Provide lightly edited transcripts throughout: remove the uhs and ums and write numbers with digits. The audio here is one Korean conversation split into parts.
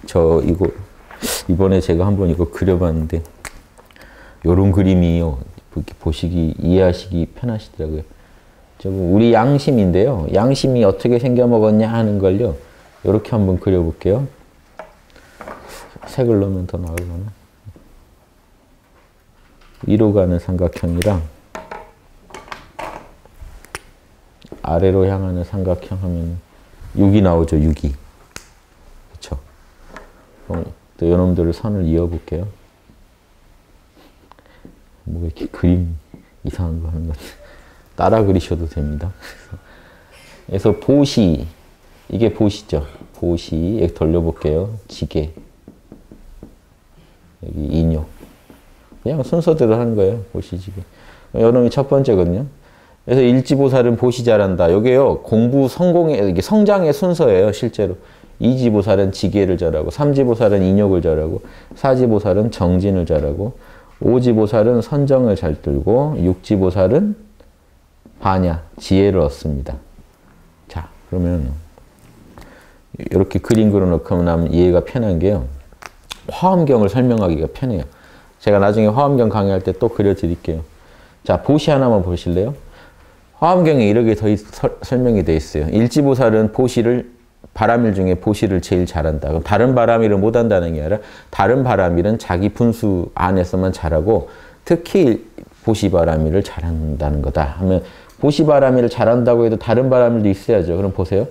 저 이거 이번에 제가 한번 이거 그려봤는데 요런 그림이요. 이렇게 보시기 이해하시기 편하시더라고요. 저거 우리 양심인데요. 양심이 어떻게 생겨 먹었냐 하는 걸요. 이렇게 한번 그려볼게요. 색을 넣으면 더 나으려나? 위로 가는 삼각형이랑 아래로 향하는 삼각형 하면 6이 나오죠. 6이. 그렇죠? 또 이놈들을 선을 이어볼게요. 뭐 이렇게 그림 이상한 거 하는 것 같아요. 따라 그리셔도 됩니다. 그래서 보시, 이게 보시죠. 보시, 여기 돌려볼게요. 지게, 여기 인욕. 그냥 순서대로 하는 거예요. 보시지게. 이놈이 첫 번째거든요. 그래서 일지보살은 보시 잘한다. 이게요, 공부 성공의, 이게 성장의 순서예요, 실제로. 이지보살은 지게를 잘하고, 삼지보살은 인욕을 잘하고, 사지보살은 정진을 잘하고, 오지보살은 선정을 잘 들고, 육지보살은 반야, 지혜를 얻습니다. 자, 그러면 이렇게 그림 그려놓고 나면 이해가 편한 게요. 화엄경을 설명하기가 편해요. 제가 나중에 화엄경 강의할 때 또 그려드릴게요. 자, 보시 하나만 보실래요? 화엄경에 이렇게 더 설명이 되어 있어요. 일지보살은 보시를, 바람일 중에 보시를 제일 잘한다. 그럼 다른 바람일은 못한다는 게 아니라 다른 바람일은 자기 분수 안에서만 잘하고 특히 보시바람일을 잘한다는 거다 하면, 보시바람일을 잘한다고 해도 다른 바람일도 있어야죠. 그럼 보세요.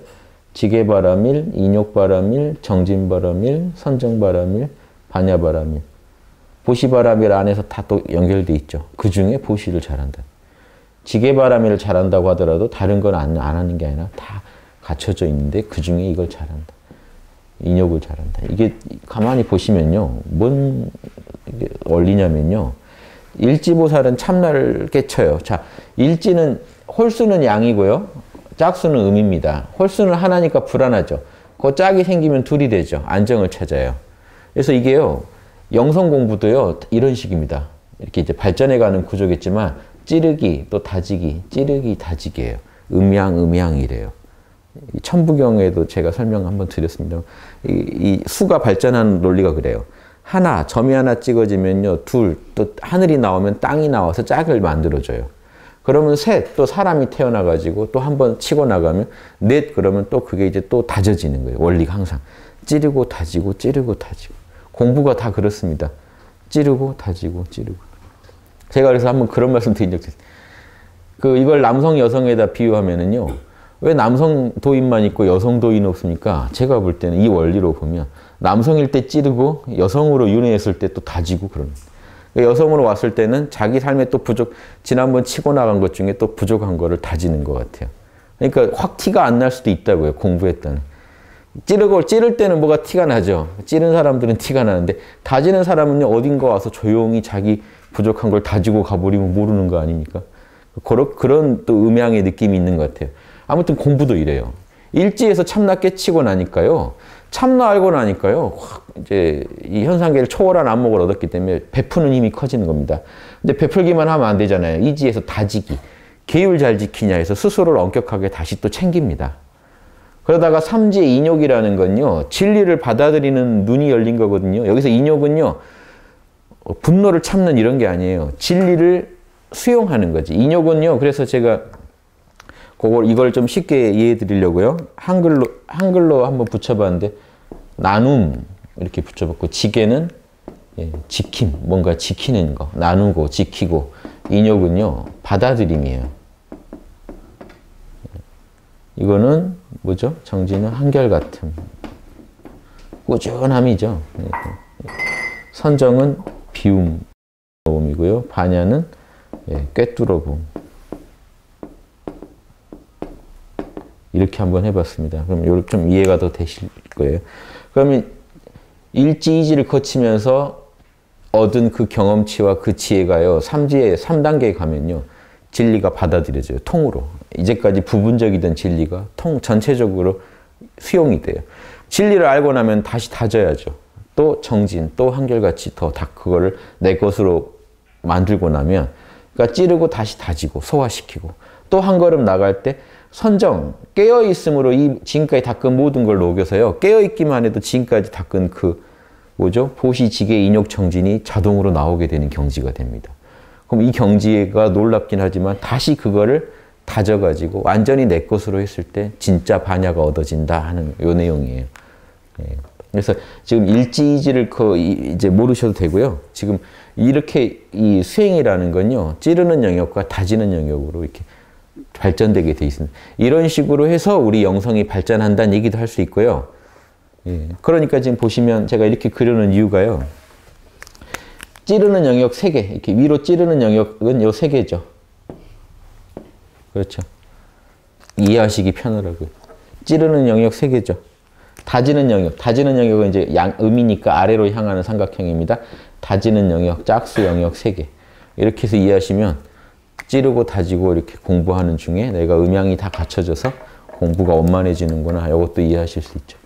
지게바람일, 인욕바람일, 정진바람일, 선정바람일, 반야바람일. 보시바람일 안에서 다 또 연결돼 있죠. 그 중에 보시를 잘한다. 지게바람일을 잘한다고 하더라도 다른 건 안 하는 게 아니라 다 갖춰져 있는데 그 중에 이걸 잘한다. 인욕을 잘한다. 이게 가만히 보시면요. 뭔 원리냐면요. 일지보살은 참나를 깨쳐요. 자, 일지는 홀수는 양이고요. 짝수는 음입니다. 홀수는 하나니까 불안하죠. 그 짝이 생기면 둘이 되죠. 안정을 찾아요. 그래서 이게요. 영성 공부도요. 이런 식입니다. 이렇게 이제 발전해가는 구조겠지만 찌르기 또 다지기, 찌르기 다지기예요. 음양이래요. 천부경에도 제가 설명 한번 드렸습니다. 이 수가 발전하는 논리가 그래요. 하나, 점이 하나 찍어지면요. 둘, 또 하늘이 나오면 땅이 나와서 짝을 만들어줘요. 그러면 셋, 또 사람이 태어나가지고 또 한 번 치고 나가면 넷, 그러면 또 그게 이제 또 다져지는 거예요. 원리가 항상. 찌르고 다지고, 찌르고 다지고. 공부가 다 그렇습니다. 찌르고 다지고, 찌르고. 제가 그래서 한번 그런 말씀 드린 적이 있어요. 이걸 남성, 여성에다 비유하면은요. 왜 남성 도인만 있고 여성 도인 없습니까? 제가 볼 때는 이 원리로 보면 남성일 때 찌르고 여성으로 윤회했을 때 또 다지고 그러는 거예요. 여성으로 왔을 때는 자기 삶에 또 지난번 치고 나간 것 중에 또 부족한 거를 다지는 것 같아요. 그러니까 확 티가 안 날 수도 있다고요. 공부했다는. 찌를 때는 뭐가 티가 나죠. 찌른 사람들은 티가 나는데 다지는 사람은요. 어딘가 와서 조용히 자기 부족한 걸 다지고 가버리면 모르는 거 아닙니까? 그런 또 음양의 느낌이 있는 것 같아요. 아무튼 공부도 이래요. 일지에서 참나 깨치고 나니까요. 참나 알고 나니까요. 확 이제 이 현상계를 초월한 안목을 얻었기 때문에 베푸는 힘이 커지는 겁니다. 근데 베풀기만 하면 안 되잖아요. 이지에서 다지기. 계율 잘 지키냐 해서 스스로를 엄격하게 다시 또 챙깁니다. 그러다가 삼지의 인욕이라는 건요. 진리를 받아들이는 눈이 열린 거거든요. 여기서 인욕은요. 분노를 참는 이런 게 아니에요. 진리를 수용하는 거지. 인욕은요. 그래서 제가 이걸 좀 쉽게 이해해 드리려고요. 한글로 한번 붙여봤는데, 나눔, 이렇게 붙여봤고, 지게는 지킴, 뭔가 지키는 거, 나누고, 지키고, 인욕은요, 받아들임이에요. 이거는 뭐죠? 정진은 한결같음. 꾸준함이죠. 선정은 비움이고요. 반야는 꿰뚫어봄. 이렇게 한번 해봤습니다. 그럼 좀 이해가 더 되실 거예요. 그러면 일지이지를 거치면서 얻은 그 경험치와 그 지혜가요. 3단계에 가면요. 진리가 받아들여져요. 통으로. 이제까지 부분적이던 진리가 전체적으로 수용이 돼요. 진리를 알고 나면 다시 다져야죠. 또 정진, 또 한결같이 더 그거를 내 것으로 만들고 나면, 그러니까 찌르고 다시 다지고 소화시키고 또 한 걸음 나갈 때 선정, 깨어있음으로 이 지금까지 닦은 모든 걸 녹여서요. 깨어있기만 해도 지금까지 닦은 그 뭐죠? 보시, 지계, 인욕, 정진이 자동으로 나오게 되는 경지가 됩니다. 그럼 이 경지가 놀랍긴 하지만 다시 그거를 다져가지고 완전히 내 것으로 했을 때 진짜 반야가 얻어진다 하는 요 내용이에요. 예. 그래서 지금 일지이지를 이제 모르셔도 되고요. 지금 이렇게 이 수행이라는 건요, 찌르는 영역과 다지는 영역으로 이렇게 발전되게 돼 있습니다. 이런 식으로 해서 우리 영성이 발전한다는 얘기도 할 수 있고요. 예. 그러니까 지금 보시면 제가 이렇게 그려놓은 이유가요. 찌르는 영역 3개, 이렇게 위로 찌르는 영역은 요 3개죠. 그렇죠. 이해하시기 편하라고요. 찌르는 영역 3개죠. 다지는 영역은 이제 음이니까 아래로 향하는 삼각형입니다. 다지는 영역, 짝수 영역 3개. 이렇게 해서 이해하시면 찌르고 다지고 이렇게 공부하는 중에 내가 음양이 다 갖춰져서 공부가 원만해지는구나. 이것도 이해하실 수 있죠.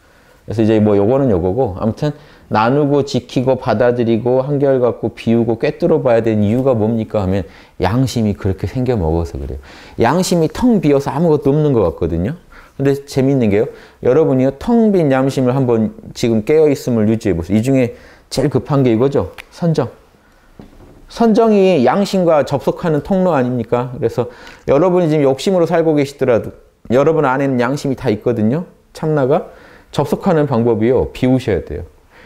그래서 이제 뭐 요거는 요거고, 아무튼 나누고 지키고 받아들이고 한결같고 비우고 꿰뚫어 봐야 되는 이유가 뭡니까 하면 양심이 그렇게 생겨 먹어서 그래요. 양심이 텅 비어서 아무것도 없는 것 같거든요. 근데 재밌는 게요. 여러분이요, 텅 빈 양심을 한번 지금 깨어있음을 유지해 보세요. 이 중에 제일 급한 게 이거죠. 선정. 선정이 양심과 접속하는 통로 아닙니까? 그래서 여러분이 지금 욕심으로 살고 계시더라도 여러분 안에는 양심이 다 있거든요. 참나가. 접속하는 방법이요. 비우셔야 돼요.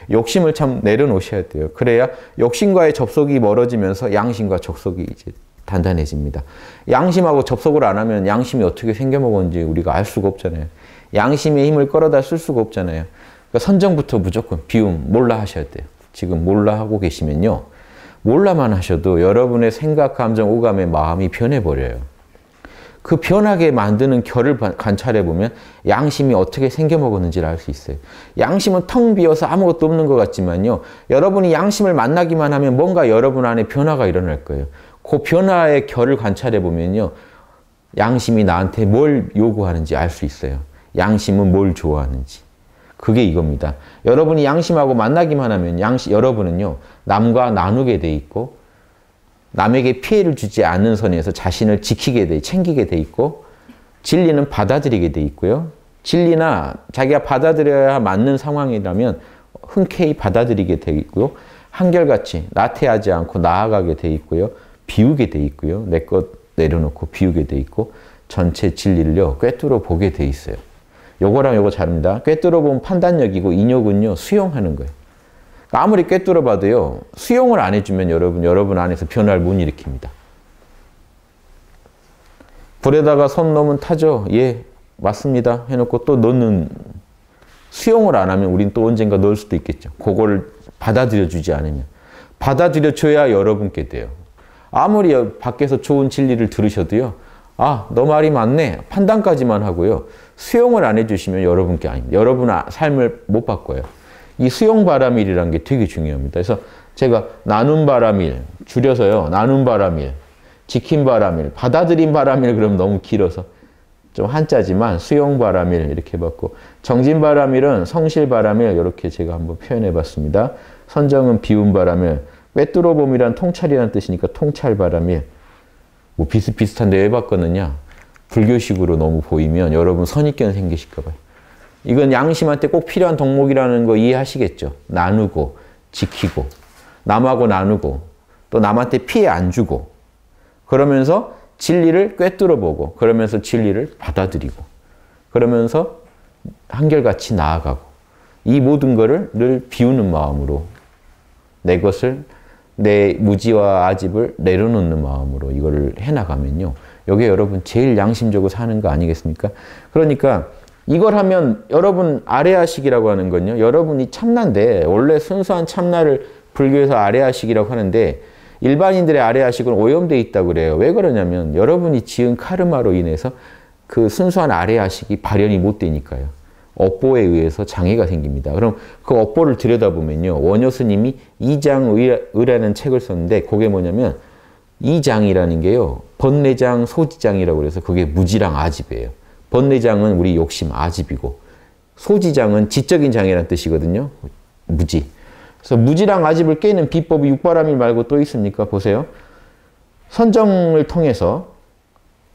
욕심을 참 내려놓으셔야 돼요. 그래야 욕심과의 접속이 멀어지면서 양심과 접속이 이제 단단해집니다. 양심하고 접속을 안 하면 양심이 어떻게 생겨먹었는지 우리가 알 수가 없잖아요. 양심의 힘을 끌어다 쓸 수가 없잖아요. 그러니까 선정부터 무조건 비움, 몰라 하셔야 돼요. 지금 몰라 하고 계시면요. 몰라만 하셔도 여러분의 생각, 감정, 오감의 마음이 변해버려요. 그 변하게 만드는 결을 관찰해보면 양심이 어떻게 생겨먹었는지를 알 수 있어요. 양심은 텅 비어서 아무것도 없는 것 같지만요. 여러분이 양심을 만나기만 하면 뭔가 여러분 안에 변화가 일어날 거예요. 그 변화의 결을 관찰해보면요. 양심이 나한테 뭘 요구하는지 알 수 있어요. 양심은 뭘 좋아하는지. 그게 이겁니다. 여러분이 양심하고 만나기만 하면 여러분은요. 남과 나누게 돼 있고 남에게 피해를 주지 않는 선에서 자신을 챙기게 돼 있고 진리는 받아들이게 돼 있고요. 진리나 자기가 받아들여야 맞는 상황이라면 흔쾌히 받아들이게 돼 있고요. 한결같이 나태하지 않고 나아가게 돼 있고요. 비우게 돼 있고요. 내 것 내려놓고 비우게 돼 있고 전체 진리를요. 꿰뚫어 보게 돼 있어요. 요거랑 요거 다릅니다. 꿰뚫어 보면 판단력이고 인욕은요. 수용하는 거예요. 아무리 꿰뚫어 봐도요. 수용을 안 해주면 여러분 안에서 변화를 못 일으킵니다. 불에다가 손 넣으면 타죠. 예, 맞습니다. 해놓고 또 넣는, 수용을 안 하면 우린 또 언젠가 넣을 수도 있겠죠. 그거를 받아들여 주지 않으면. 받아들여 줘야 여러분께 돼요. 아무리 밖에서 좋은 진리를 들으셔도요. 아, 너 말이 맞네. 판단까지만 하고요. 수용을 안 해주시면 여러분께 아닙니다. 여러분 삶을 못 바꿔요. 이 수용바라밀이라는 게 되게 중요합니다. 그래서 제가 나눔바라밀, 줄여서요. 나눔바라밀, 지킴바라밀, 받아들임바라밀 그러면 너무 길어서 좀 한자지만 수용바라밀 이렇게 해봤고 정진바라밀은 성실바라밀 이렇게 제가 한번 표현해봤습니다. 선정은 비움바라밀, 꿰뚫어봄이란 통찰이라는 뜻이니까 통찰바라밀. 뭐 비슷비슷한데 왜 바꿨느냐? 불교식으로 너무 보이면 여러분 선입견 생기실까 봐요. 이건 양심한테 꼭 필요한 덕목이라는 거 이해하시겠죠? 나누고, 지키고, 남하고 나누고, 또 남한테 피해 안 주고, 그러면서 진리를 꿰뚫어 보고, 그러면서 진리를 받아들이고, 그러면서 한결같이 나아가고, 이 모든 거를 늘 비우는 마음으로, 내 것을, 내 무지와 아집을 내려놓는 마음으로 이거를 해나가면요. 이게 여러분 제일 양심적으로 사는 거 아니겠습니까? 그러니까 이걸 하면 여러분 아래아식이라고 하는 건요. 여러분이 참나인데 원래 순수한 참나를 불교에서 아래아식이라고 하는데 일반인들의 아래아식은 오염되어 있다고 그래요. 왜 그러냐면 여러분이 지은 카르마로 인해서 그 순수한 아래아식이 발현이 못 되니까요. 업보에 의해서 장애가 생깁니다. 그럼 그 업보를 들여다보면요. 원효 스님이 이장의라는 책을 썼는데 그게 뭐냐면 이장이라는 게요. 번뇌장, 소지장이라고 그래서 그게 무지랑 아집이에요. 번뇌장은 우리 욕심, 아집이고 소지장은 지적인 장애라는 뜻이거든요. 무지. 그래서 무지랑 아집을 깨는 비법이 육바라밀 말고 또 있습니까? 보세요. 선정을 통해서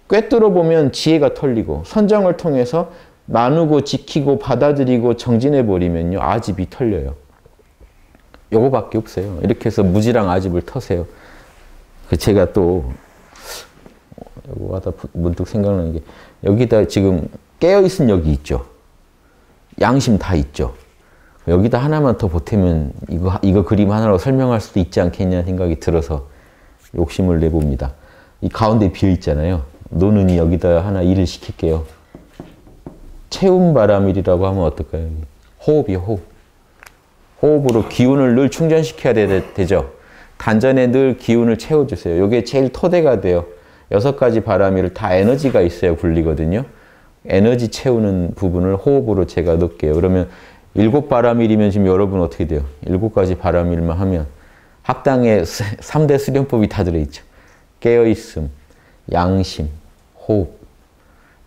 꿰뚫어 보면 지혜가 털리고 선정을 통해서 나누고 지키고 받아들이고 정진해 버리면요. 아집이 털려요. 요거밖에 없어요. 이렇게 해서 무지랑 아집을 터세요. 제가 또 요거 하다 문득 생각나는 게 여기다 지금 깨어있은 여기 있죠. 양심 다 있죠. 여기다 하나만 더 보태면 이거 그림 하나로 설명할 수도 있지 않겠냐 생각이 들어서 욕심을 내봅니다. 이 가운데 비어 있잖아요. 노는이 여기다 하나 일을 시킬게요. 채움바람일이라고 하면 어떨까요? 호흡이요, 호흡. 호흡으로 기운을 늘 충전시켜야 되죠. 단전에 늘 기운을 채워주세요. 이게 제일 토대가 돼요. 6가지 바람일을 다 에너지가 있어야 굴리거든요. 에너지 채우는 부분을 호흡으로 제가 넣을게요. 그러면 7바람일이면 지금 여러분 어떻게 돼요? 7가지 바람일만 하면 학당에 3대 수련법이 다 들어있죠. 깨어있음, 양심, 호흡.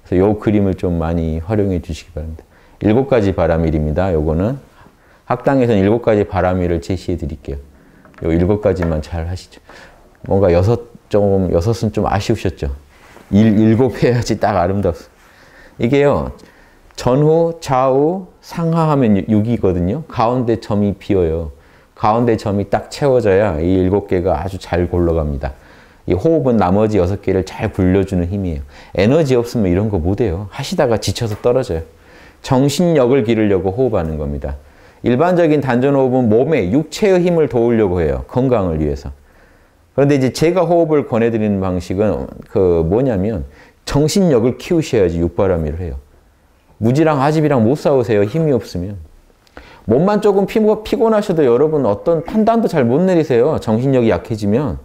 그래서 요 그림을 좀 많이 활용해 주시기 바랍니다. 7가지 바람일입니다. 요거는 학당에서는 7가지 바람일을 제시해 드릴게요. 요 7가지만 잘 하시죠. 뭔가 6은 좀 아쉬우셨죠? 7 해야지 딱 아름답습니다. 이게요, 전후, 좌우, 상하하면 6이거든요. 가운데 점이 비어요. 가운데 점이 딱 채워져야 이 7개가 아주 잘 굴러갑니다. 이 호흡은 나머지 6개를 잘 굴려주는 힘이에요. 에너지 없으면 이런 거 못해요. 하시다가 지쳐서 떨어져요. 정신력을 기르려고 호흡하는 겁니다. 일반적인 단전호흡은 몸에 육체의 힘을 도우려고 해요. 건강을 위해서. 그런데 이제 제가 호흡을 권해드리는 방식은 뭐냐면 정신력을 키우셔야지 육바람일을 해요. 무지랑 아집이랑 못 싸우세요. 힘이 없으면. 몸만 조금 피곤하셔도 여러분 어떤 판단도 잘 못 내리세요. 정신력이 약해지면.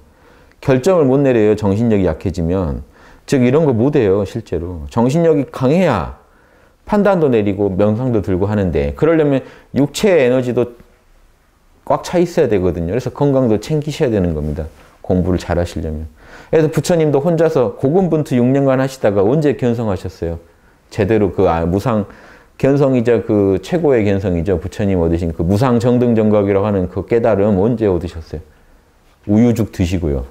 결정을 못 내려요. 정신력이 약해지면. 즉 이런 거 못해요. 실제로. 정신력이 강해야 판단도 내리고 명상도 들고 하는데 그러려면 육체의 에너지도 꽉 차 있어야 되거든요. 그래서 건강도 챙기셔야 되는 겁니다. 공부를 잘 하시려면. 그래서 부처님도 혼자서 고군분투 6년간 하시다가 언제 견성하셨어요? 제대로 무상 견성이자 그 최고의 견성이죠. 부처님 얻으신 그 무상 정등정각이라고 하는 그 깨달음 언제 얻으셨어요? 우유죽 드시고요.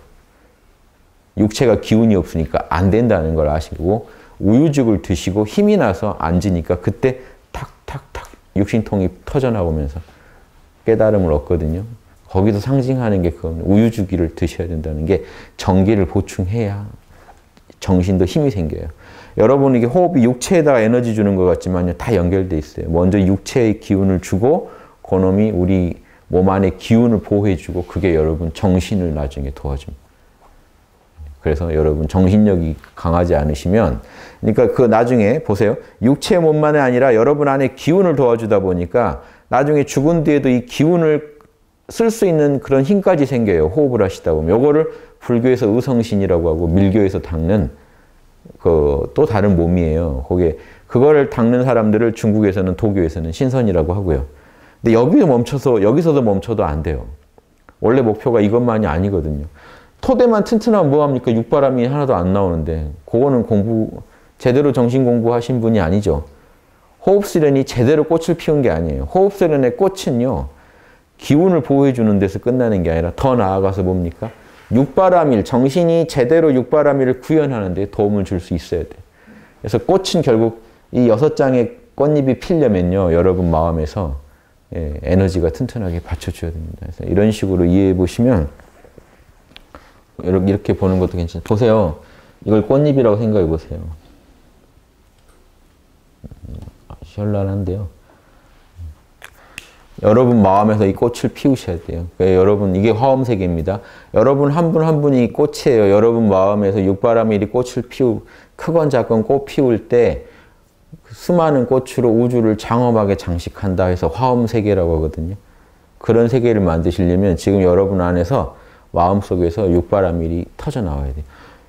육체가 기운이 없으니까 안 된다는 걸 아시고 우유죽을 드시고 힘이 나서 앉으니까 그때 탁탁탁 육신통이 터져나오면서 깨달음을 얻거든요. 거기서 상징하는 게 그겁니다. 우유죽이를 드셔야 된다는 게 정기를 보충해야 정신도 힘이 생겨요. 여러분 이게 호흡이 육체에다가 에너지 주는 것 같지만요. 다 연결돼 있어요. 먼저 육체의 기운을 주고 그놈이 우리 몸 안에 기운을 보호해주고 그게 여러분 정신을 나중에 도와줍니다. 그래서 여러분 정신력이 강하지 않으시면 그러니까 그 나중에 보세요. 육체 몸만이 아니라 여러분 안에 기운을 도와주다 보니까 나중에 죽은 뒤에도 이 기운을 쓸 수 있는 그런 힘까지 생겨요. 호흡을 하시다 보면. 요거를 불교에서 의성신이라고 하고 밀교에서 닦는 또 다른 몸이에요. 그거를 닦는 사람들을 중국에서는 도교에서는 신선이라고 하고요. 근데 여기서도 멈춰도 안 돼요. 원래 목표가 이것만이 아니거든요. 토대만 튼튼하면 뭐합니까? 육바람이 하나도 안 나오는데 그거는 제대로 정신 공부하신 분이 아니죠. 호흡수련이 제대로 꽃을 피운 게 아니에요. 호흡수련의 꽃은요. 기운을 보호해주는 데서 끝나는 게 아니라 더 나아가서 뭡니까? 육바람일, 정신이 제대로 육바람일을 구현하는 데 도움을 줄 수 있어야 돼요. 그래서 꽃은 결국 이 6장의 꽃잎이 피려면요. 여러분 마음에서 에너지가 튼튼하게 받쳐줘야 됩니다. 그래서 이런 식으로 이해해 보시면 이렇게 보는 것도 괜찮아요. 보세요. 이걸 꽃잎이라고 생각해 보세요. 현란한데요. 여러분 마음에서 이 꽃을 피우셔야 돼요. 그러니까 여러분 이게 화엄세계입니다. 여러분 한 분 한 분이 꽃이에요. 여러분 마음에서 육바람일이 꽃을 크건 작건 꽃 피울 때 수많은 꽃으로 우주를 장엄하게 장식한다 해서 화엄세계라고 하거든요. 그런 세계를 만드시려면 지금 여러분 안에서 마음속에서 육바람일이 터져 나와야 돼요.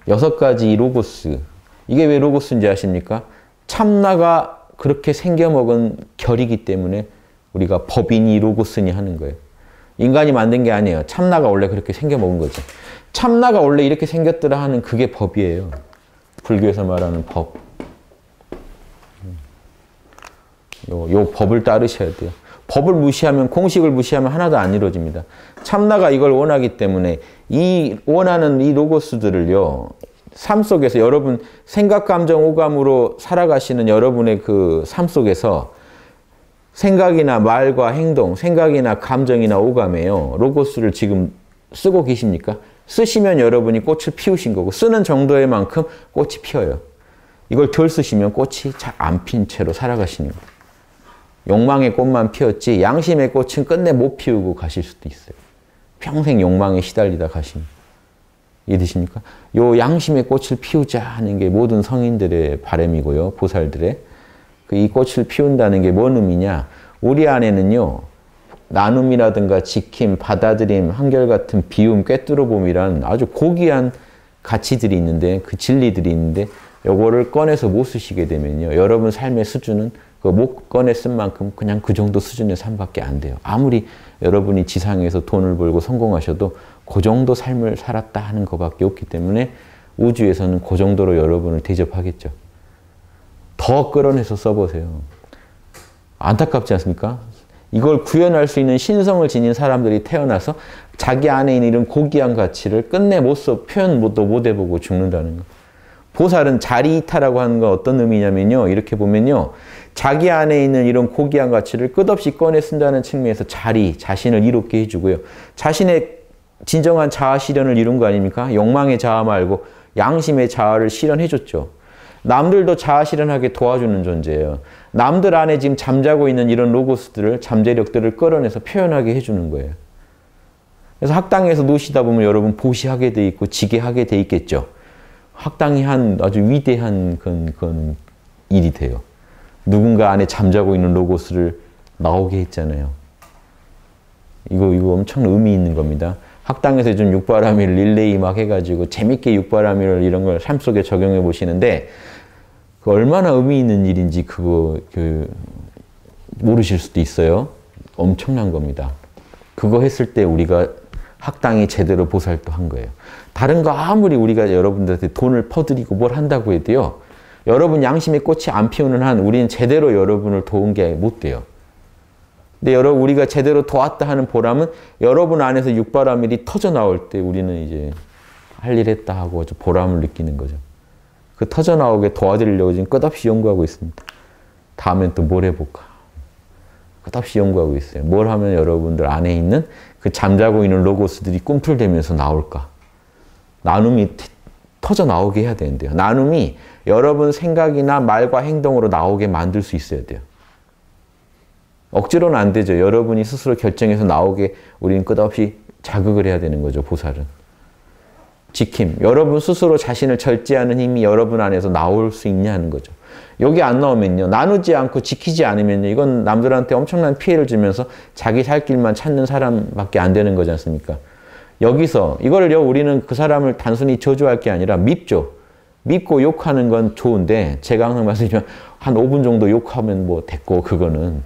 6가지 이 로고스. 이게 왜 로고스인지 아십니까? 참나가 그렇게 생겨먹은 결이기 때문에 우리가 법이니 로고스니 하는 거예요. 인간이 만든 게 아니에요. 참나가 원래 그렇게 생겨먹은 거죠. 참나가 원래 이렇게 생겼더라 하는 그게 법이에요. 불교에서 말하는 법. 요 법을 따르셔야 돼요. 법을 무시하면, 공식을 무시하면 하나도 안 이루어집니다. 참나가 이걸 원하기 때문에 이 원하는 이 로고스들을요, 삶 속에서 여러분 생각, 감정, 오감으로 살아가시는 여러분의 그 삶 속에서 생각이나 말과 행동, 생각이나 감정이나 오감에요. 로고스를 지금 쓰고 계십니까? 쓰시면 여러분이 꽃을 피우신 거고 쓰는 정도의 만큼 꽃이 피어요. 이걸 덜 쓰시면 꽃이 잘 안 핀 채로 살아가시는 거예요. 욕망의 꽃만 피었지 양심의 꽃은 끝내 못 피우고 가실 수도 있어요. 평생 욕망에 시달리다 가시면. 이해되십니까? 요 양심의 꽃을 피우자 하는 게 모든 성인들의 바람이고요. 보살들의. 이 꽃을 피운다는 게 뭔 의미냐? 우리 안에는요. 나눔이라든가 지킴, 받아들임, 한결같은 비움, 꿰뚫어봄이란 아주 고귀한 가치들이 있는데 그 진리들이 있는데 요거를 꺼내서 못 쓰시게 되면요. 여러분 삶의 수준은 그 못 꺼내 쓴 만큼 그냥 그 정도 수준의 삶밖에 안 돼요. 아무리 여러분이 지상에서 돈을 벌고 성공하셔도 그 정도 삶을 살았다 하는 것밖에 없기 때문에 우주에서는 그 정도로 여러분을 대접하겠죠. 더 끌어내서 써보세요. 안타깝지 않습니까? 이걸 구현할 수 있는 신성을 지닌 사람들이 태어나서 자기 안에 있는 이런 고귀한 가치를 끝내 못 써, 표현도 못 해보고 죽는다는 거. 보살은 자리이타라고 하는 건 어떤 의미냐면요. 이렇게 보면요. 자기 안에 있는 이런 고귀한 가치를 끝없이 꺼내 쓴다는 측면에서 자신을 이롭게 해주고요. 자신의 진정한 자아 실현을 이룬 거 아닙니까? 욕망의 자아 말고 양심의 자아를 실현해줬죠. 남들도 자아 실현하게 도와주는 존재예요. 남들 안에 지금 잠자고 있는 이런 로고스들을, 잠재력들을 끌어내서 표현하게 해주는 거예요. 그래서 학당에서 노시다 보면 여러분 보시하게 돼 있고 지게하게 돼 있겠죠. 학당이 한 아주 위대한 그런 일이 돼요. 누군가 안에 잠자고 있는 로고스를 나오게 했잖아요. 이거 엄청 의미 있는 겁니다. 학당에서 좀 육바라밀 릴레이 막 해가지고 재밌게 육바라밀 이런 걸 삶 속에 적용해 보시는데 그 얼마나 의미 있는 일인지 그거 모르실 수도 있어요. 엄청난 겁니다. 그거 했을 때 우리가 학당이 제대로 보살도 한 거예요. 다른 거 아무리 우리가 여러분들한테 돈을 퍼드리고 뭘 한다고 해도요. 여러분 양심의 꽃이 안 피우는 한 우리는 제대로 여러분을 도운 게 못 돼요. 근데 여러분 우리가 제대로 도왔다 하는 보람은 여러분 안에서 육바라밀이 터져 나올 때 우리는 이제 할 일 했다 하고 보람을 느끼는 거죠. 그 터져 나오게 도와드리려고 지금 끝없이 연구하고 있습니다. 다음엔 또 뭘 해볼까? 끝없이 연구하고 있어요. 뭘 하면 여러분들 안에 있는 그 잠자고 있는 로고스들이 꿈틀대면서 나올까? 나눔이 터져 나오게 해야 되는데요. 나눔이 여러분 생각이나 말과 행동으로 나오게 만들 수 있어야 돼요. 억지로는 안 되죠. 여러분이 스스로 결정해서 나오게 우리는 끝없이 자극을 해야 되는 거죠. 보살은. 지킴. 여러분 스스로 자신을 절제하는 힘이 여러분 안에서 나올 수 있냐는 거죠. 여기 안 나오면요. 나누지 않고 지키지 않으면요. 이건 남들한테 엄청난 피해를 주면서 자기 살 길만 찾는 사람밖에 안 되는 거지 않습니까? 여기서 이거를요. 우리는 그 사람을 단순히 저주할 게 아니라 밉죠. 밉고 욕하는 건 좋은데 제가 항상 말씀드리면 한 5분 정도 욕하면 뭐 됐고 그거는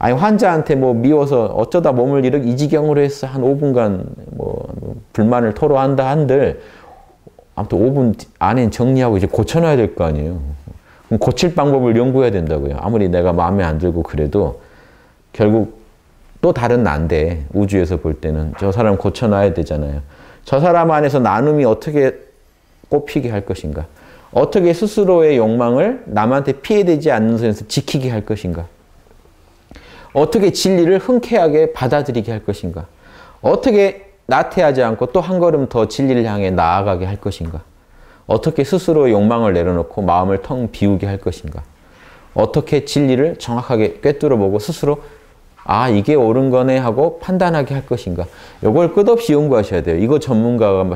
아니 환자한테 뭐 미워서 어쩌다 몸을 이 지경으로 해서 한 5분간 뭐 불만을 토로한다 한들 아무튼 5분 안엔 정리하고 이제 고쳐놔야 될 거 아니에요. 그럼 고칠 방법을 연구해야 된다고요. 아무리 내가 마음에 안 들고 그래도 결국 또 다른 난데 우주에서 볼 때는 저 사람 고쳐놔야 되잖아요. 저 사람 안에서 나눔이 어떻게 꽃피게 할 것인가? 어떻게 스스로의 욕망을 남한테 피해되지 않는 선에서 지키게 할 것인가? 어떻게 진리를 흔쾌하게 받아들이게 할 것인가? 어떻게 나태하지 않고 또 한 걸음 더 진리를 향해 나아가게 할 것인가? 어떻게 스스로의 욕망을 내려놓고 마음을 텅 비우게 할 것인가? 어떻게 진리를 정확하게 꿰뚫어보고 스스로 아 이게 옳은 거네 하고 판단하게 할 것인가? 이걸 끝없이 연구하셔야 돼요. 이거 전문가만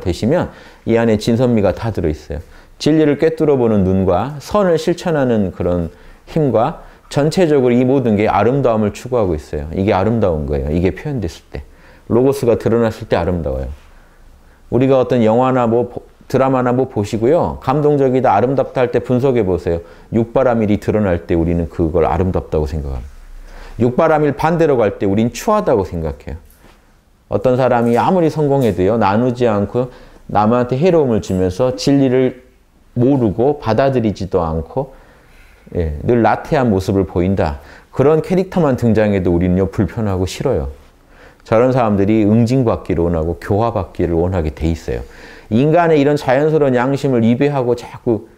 되시면 이 안에 진선미가 다 들어있어요. 진리를 꿰뚫어보는 눈과 선을 실천하는 그런 힘과 전체적으로 이 모든 게 아름다움을 추구하고 있어요. 이게 아름다운 거예요. 이게 표현됐을 때. 로고스가 드러났을 때 아름다워요. 우리가 어떤 영화나 뭐 드라마나 뭐 보시고요. 감동적이다, 아름답다 할 때 분석해 보세요. 육바라밀이 드러날 때 우리는 그걸 아름답다고 생각합니다. 육바라밀 반대로 갈 때 우린 추하다고 생각해요. 어떤 사람이 아무리 성공해도요. 나누지 않고 남한테 해로움을 주면서 진리를 모르고 받아들이지도 않고 늘 나태한 모습을 보인다. 그런 캐릭터만 등장해도 우리는요. 불편하고 싫어요. 저런 사람들이 응징받기를 원하고 교화받기를 원하게 돼 있어요. 인간의 이런 자연스러운 양심을 위배하고 자꾸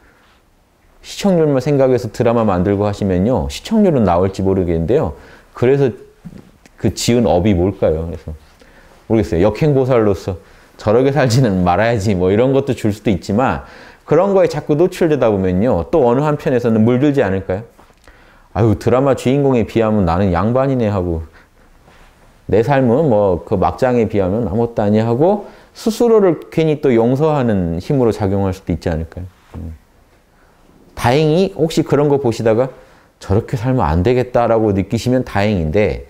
시청률만 생각해서 드라마 만들고 하시면요. 시청률은 나올지 모르겠는데요. 그래서 그 지은 업이 뭘까요? 그래서 모르겠어요. 역행보살로서 저렇게 살지는 말아야지 뭐 이런 것도 줄 수도 있지만 그런 거에 자꾸 노출되다 보면요. 또 어느 한편에서는 물들지 않을까요? 아유 드라마 주인공에 비하면 나는 양반이네 하고 내 삶은 뭐 그 막장에 비하면 아무것도 아니야 하고 스스로를 괜히 또 용서하는 힘으로 작용할 수도 있지 않을까요? 다행히 혹시 그런 거 보시다가 저렇게 살면 안 되겠다라고 느끼시면 다행인데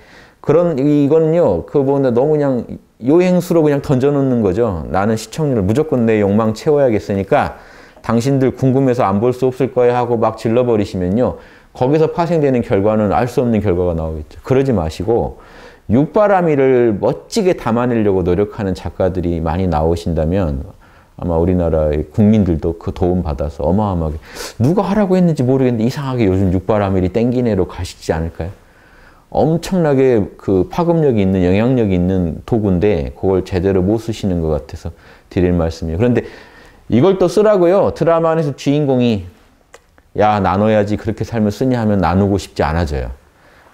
이거는요, 너무 그냥 요행수로 그냥 던져놓는 거죠. 나는 시청률을 무조건 내 욕망 채워야겠으니까 당신들 궁금해서 안 볼 수 없을 거야 하고 막 질러버리시면요. 거기서 파생되는 결과는 알 수 없는 결과가 나오겠죠. 그러지 마시고 육바라밀을 멋지게 담아내려고 노력하는 작가들이 많이 나오신다면 아마 우리나라의 국민들도 그 도움 받아서 어마어마하게 누가 하라고 했는지 모르겠는데 이상하게 요즘 육바라밀이 땡기네로 가시지 않을까요? 엄청나게 그 파급력이 있는 영향력이 있는 도구인데 그걸 제대로 못 쓰시는 것 같아서 드릴 말씀이에요. 그런데 이걸 또 쓰라고요. 드라마 안에서 주인공이 야 나눠야지 그렇게 살면 쓰냐 하면 나누고 싶지 않아져요.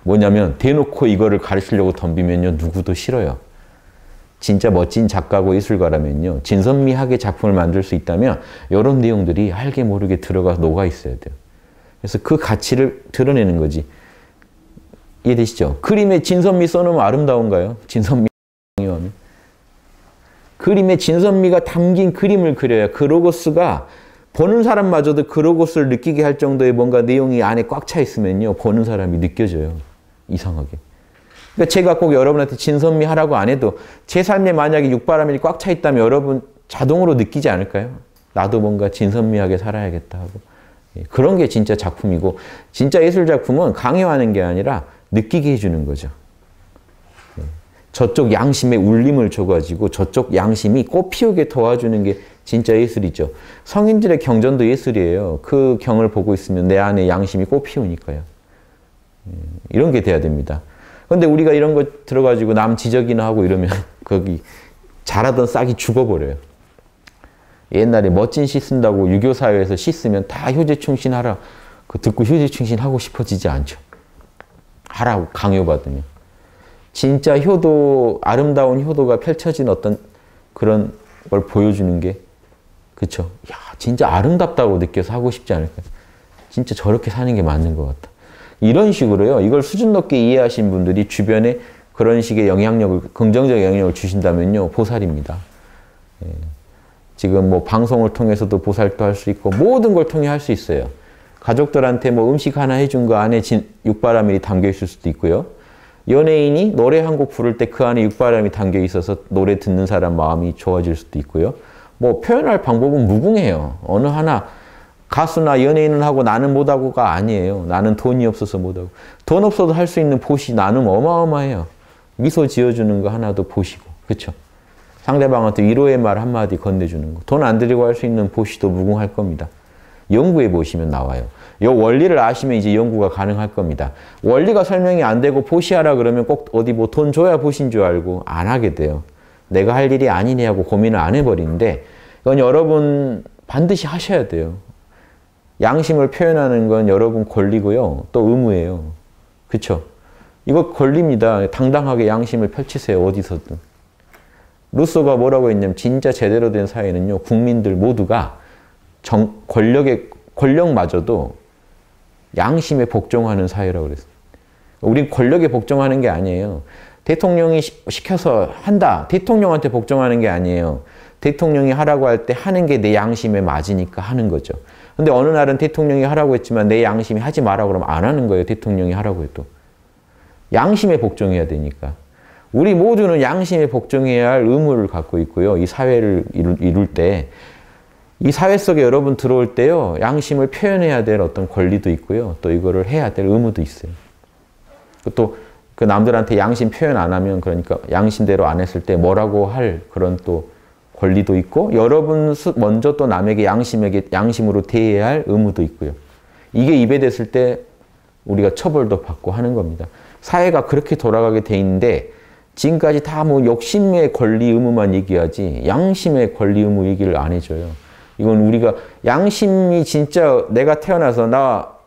뭐냐면 대놓고 이거를 가르치려고 덤비면요. 누구도 싫어요. 진짜 멋진 작가고 예술가라면요. 진선미하게 작품을 만들 수 있다면 이런 내용들이 알게 모르게 들어가서 녹아 있어야 돼요. 그래서 그 가치를 드러내는 거지. 이해되시죠? 그림에 진선미 써놓으면 아름다운가요? 진선미 하면. 그림에 진선미가 담긴 그림을 그려야 그 로고스가 보는 사람마저도 그 로고스를 느끼게 할 정도의 뭔가 내용이 안에 꽉 차 있으면요. 보는 사람이 느껴져요. 이상하게. 그러니까 제가 꼭 여러분한테 진선미 하라고 안 해도 제 삶에 만약에 육바라밀이 꽉 차 있다면 여러분 자동으로 느끼지 않을까요? 나도 뭔가 진선미하게 살아야겠다 하고. 그런 게 진짜 작품이고 진짜 예술 작품은 강요하는 게 아니라 느끼게 해주는 거죠. 저쪽 양심에 울림을 줘가지고 저쪽 양심이 꽃피우게 도와주는 게 진짜 예술이죠. 성인들의 경전도 예술이에요. 그 경을 보고 있으면 내 안에 양심이 꽃피우니까요. 이런 게 돼야 됩니다. 그런데 우리가 이런 거 들어가지고 남 지적이나 하고 이러면 거기 자라던 싹이 죽어버려요. 옛날에 멋진 시 쓴다고 유교사회에서 시 쓰면 다 효제충신하라. 그 듣고 효제충신하고 싶어지지 않죠. 하라고 강요받으면. 진짜 효도, 아름다운 효도가 펼쳐진 어떤 그런 걸 보여주는 게 그쵸? 야, 진짜 아름답다고 느껴서 하고 싶지 않을까요? 진짜 저렇게 사는 게 맞는 것 같다. 이런 식으로요. 이걸 수준 높게 이해하신 분들이 주변에 그런 식의 영향력을, 긍정적 영향력을 주신다면요. 보살입니다. 예. 지금 뭐 방송을 통해서도 보살도 할 수 있고 모든 걸 통해 할 수 있어요. 가족들한테 뭐 음식 하나 해준 거 안에 육바라밀이 담겨 있을 수도 있고요. 연예인이 노래 한 곡 부를 때 그 안에 육바라밀이 담겨 있어서 노래 듣는 사람 마음이 좋아질 수도 있고요. 뭐 표현할 방법은 무궁해요. 어느 하나 가수나 연예인은 하고 나는 못하고가 아니에요. 나는 돈이 없어서 못하고. 돈 없어도 할 수 있는 보시 나눔 어마어마해요. 미소 지어주는 거 하나도 보시고. 그렇죠? 상대방한테 위로의 말 한마디 건네주는 거. 돈 안 들이고 할 수 있는 보시도 무궁할 겁니다. 연구해 보시면 나와요. 이 원리를 아시면 이제 연구가 가능할 겁니다. 원리가 설명이 안 되고 보시하라 그러면 꼭 어디 뭐 돈 줘야 보신 줄 알고 안 하게 돼요. 내가 할 일이 아니네 하고 고민을 안 해버리는데 이건 여러분 반드시 하셔야 돼요. 양심을 표현하는 건 여러분 권리고요. 또 의무예요. 그렇죠? 이거 권리입니다. 당당하게 양심을 펼치세요. 어디서든. 루소가 뭐라고 했냐면 진짜 제대로 된 사회는요. 국민들 모두가 권력마저도 양심에 복종하는 사회라고 그랬어요. 우린 권력에 복종하는 게 아니에요. 대통령이 시켜서 한다. 대통령한테 복종하는 게 아니에요. 대통령이 하라고 할 때 하는 게 내 양심에 맞으니까 하는 거죠. 근데 어느 날은 대통령이 하라고 했지만 내 양심이 하지 마라 그러면 안 하는 거예요. 대통령이 하라고 해도. 양심에 복종해야 되니까. 우리 모두는 양심에 복종해야 할 의무를 갖고 있고요. 이 사회를 이룰 때 이 사회 속에 여러분 들어올 때요. 양심을 표현해야 될 어떤 권리도 있고요. 또 이거를 해야 될 의무도 있어요. 또 그 남들한테 양심 표현 안 하면 그러니까 양심대로 안 했을 때 뭐라고 할 그런 또 권리도 있고 여러분 먼저 또 남에게 양심으로 대해야 할 의무도 있고요. 이게 입에 댔을 때 우리가 처벌도 받고 하는 겁니다. 사회가 그렇게 돌아가게 돼 있는데 지금까지 다 뭐 욕심의 권리 의무만 얘기하지 양심의 권리 의무 얘기를 안 해줘요. 이건 우리가 양심이 진짜 내가 태어나서 너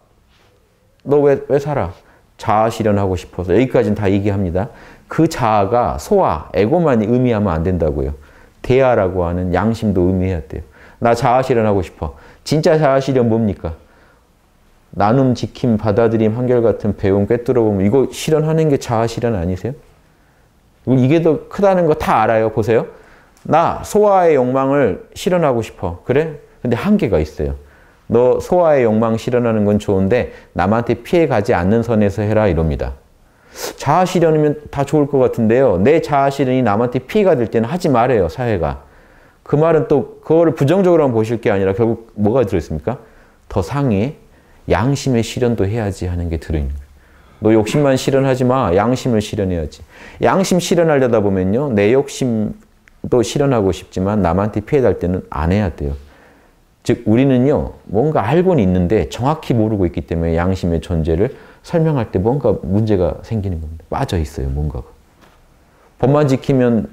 왜 살아? 자아 실현하고 싶어서 여기까지는 다 얘기합니다. 그 자아가 소아, 에고만 의미하면 안 된다고요. 대아라고 하는 양심도 의미해야 돼요. 나 자아 실현하고 싶어. 진짜 자아 실현 뭡니까? 나눔, 지킴, 받아들임, 한결같은 배움, 꿰뚫어보면 이거 실현하는 게 자아 실현 아니세요? 이게 더 크다는 거 다 알아요. 보세요. 나 소아의 욕망을 실현하고 싶어. 그래? 근데 한계가 있어요. 너 소아의 욕망 실현하는 건 좋은데 남한테 피해가지 않는 선에서 해라 이럽니다. 자아 실현이면 다 좋을 것 같은데요. 내 자아 실현이 남한테 피해가 될 때는 하지 말아요. 사회가. 그 말은 또 그거를 부정적으로만 보실 게 아니라 결국 뭐가 들어있습니까? 더 상위에 양심의 실현도 해야지 하는 게 들어있는 거예요. 너 욕심만 실현하지 마. 양심을 실현해야지. 양심 실현하려다 보면요. 내 욕심도 실현하고 싶지만 남한테 피해갈 때는 안 해야 돼요. 즉 우리는요. 뭔가 알고는 있는데 정확히 모르고 있기 때문에 양심의 존재를 설명할 때 뭔가 문제가 생기는 겁니다. 빠져 있어요. 뭔가가. 법만 지키면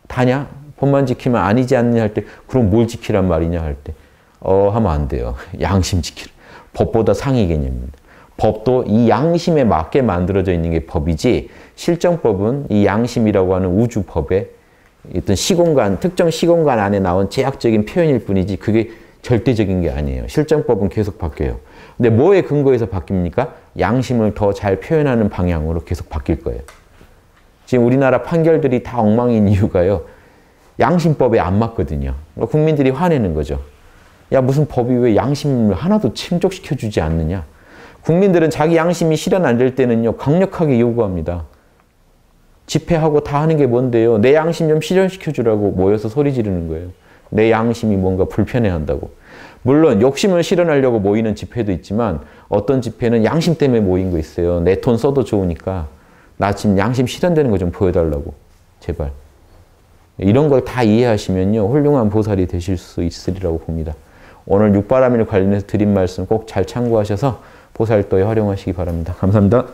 다냐? 법만 지키면 아니지 않느냐 할 때 그럼 뭘 지키란 말이냐 할 때 하면 안 돼요. 양심 지키라. 법보다 상위 개념입니다. 법도 이 양심에 맞게 만들어져 있는 게 법이지 실정법은 이 양심이라고 하는 우주법의 어떤 시공간, 특정 시공간 안에 나온 제약적인 표현일 뿐이지 그게 절대적인 게 아니에요. 실정법은 계속 바뀌어요. 근데 뭐에 근거해서 바뀝니까? 양심을 더 잘 표현하는 방향으로 계속 바뀔 거예요. 지금 우리나라 판결들이 다 엉망인 이유가요. 양심법에 안 맞거든요. 국민들이 화내는 거죠. 야 무슨 법이 왜 양심을 하나도 충족시켜주지 않느냐. 국민들은 자기 양심이 실현 안 될 때는요. 강력하게 요구합니다. 집회하고 다 하는 게 뭔데요. 내 양심 좀 실현시켜주라고 모여서 소리 지르는 거예요. 내 양심이 뭔가 불편해한다고. 물론 욕심을 실현하려고 모이는 집회도 있지만 어떤 집회는 양심 때문에 모인 거 있어요. 내 돈 써도 좋으니까 나 지금 양심 실현되는 거 좀 보여달라고. 제발. 이런 걸 다 이해하시면요. 훌륭한 보살이 되실 수 있으리라고 봅니다. 오늘 육바라밀 관련해서 드린 말씀 꼭 잘 참고하셔서 보살도에 활용하시기 바랍니다. 감사합니다.